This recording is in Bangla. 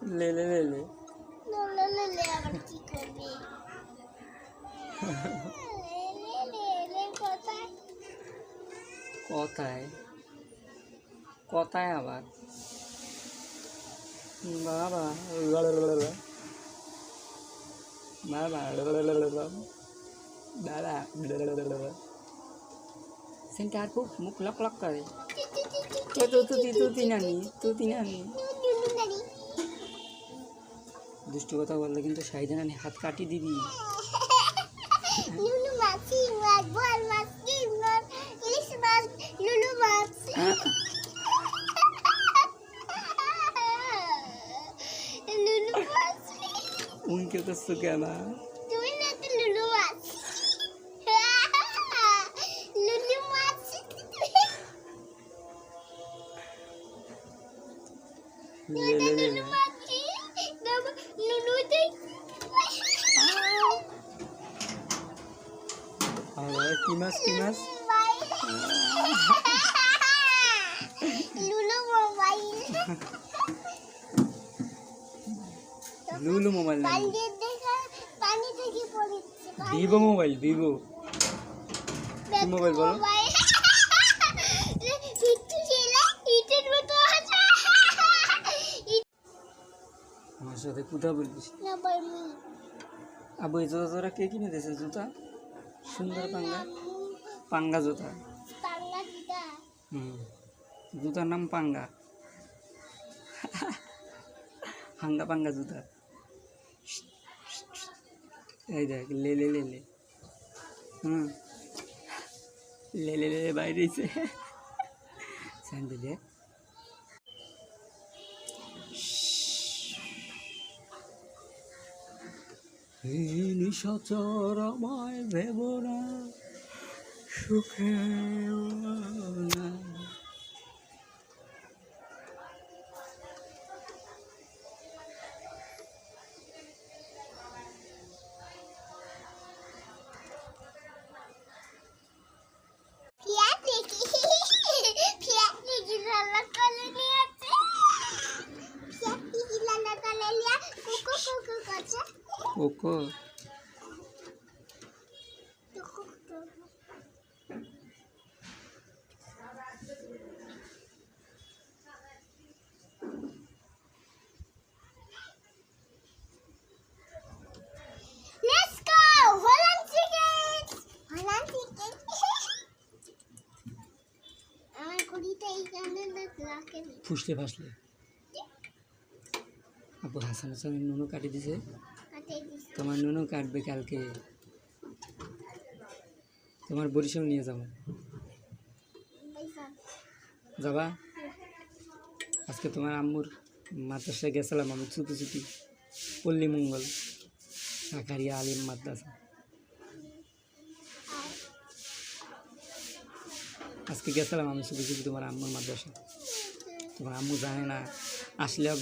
ले ले ले ले ले আবার কি করবে ले কোথায় কোথায় আবার বাবা বাবা বাবা सेंटर को मुख लक लक करे तो तू नानी दुष्ट কথা বললে কিন্তু শাহিদানি হাত কাটি দিবি লুলু মাছি মাছ বল মাছ কি মাছ ইলিশ মাছ লুলু মাছ লুলু মাছ उनके तो सुगाना তুমি না তো লুলু মাছ লুলু মাছ ले ले ले লুলু মাছ লুলু দেখ और की मास लुलु मोबाइल लुलु मोबाइल पानी देखा पानी থেকে পড়ছে वीवो मोबाइल वीवो की मोबाइल बोलो একটু ছেলে ইটের মতো আছে আমার সাথে কথা বলছিস না বলবি আবু এই জুতা কে কিনে দিয়েছে জুতা সুন্দর পাঙ্গা জুতা পাঙ্গা কিটা জুতার নাম পাঙ্গা হাঙ্গা পাঙ্গা জুতা এই দেখ ले ले ले ले ले ले ले বাইরে এসে স্যান্ডেল দে এই নিশাচর আমায় ভেব না সুখে না ফিয়াট দেখি লালা কলে নিয়ে আছে ফিয়াট দেখি লালা কলে নিয়ে কুকু কুকু করছে cocoa Let's go! Holland tickets! Holland tickets! আমার কুড়িটা এইখানে রাখে ফুসলে ফাসলে আপু হাসান হাসানের নুনু কাটি দিছে কাটে দিছি তোমার নুনু কাটবে কালকে তোমার বরিশাল নিয়ে যাবো যাবা আজকে তোমার আম্মুর মাদ্রাসায় গেছিলাম আমি ছুটি ছুটি পল্লী মঙ্গল সাকারিয়া আলিম মাদ্রাসা আজকে গেছিলাম আমি ছুটি ছুটি তোমার আম্মুর মাদ্রাসা তোমার আম্মু জানে না আসলেও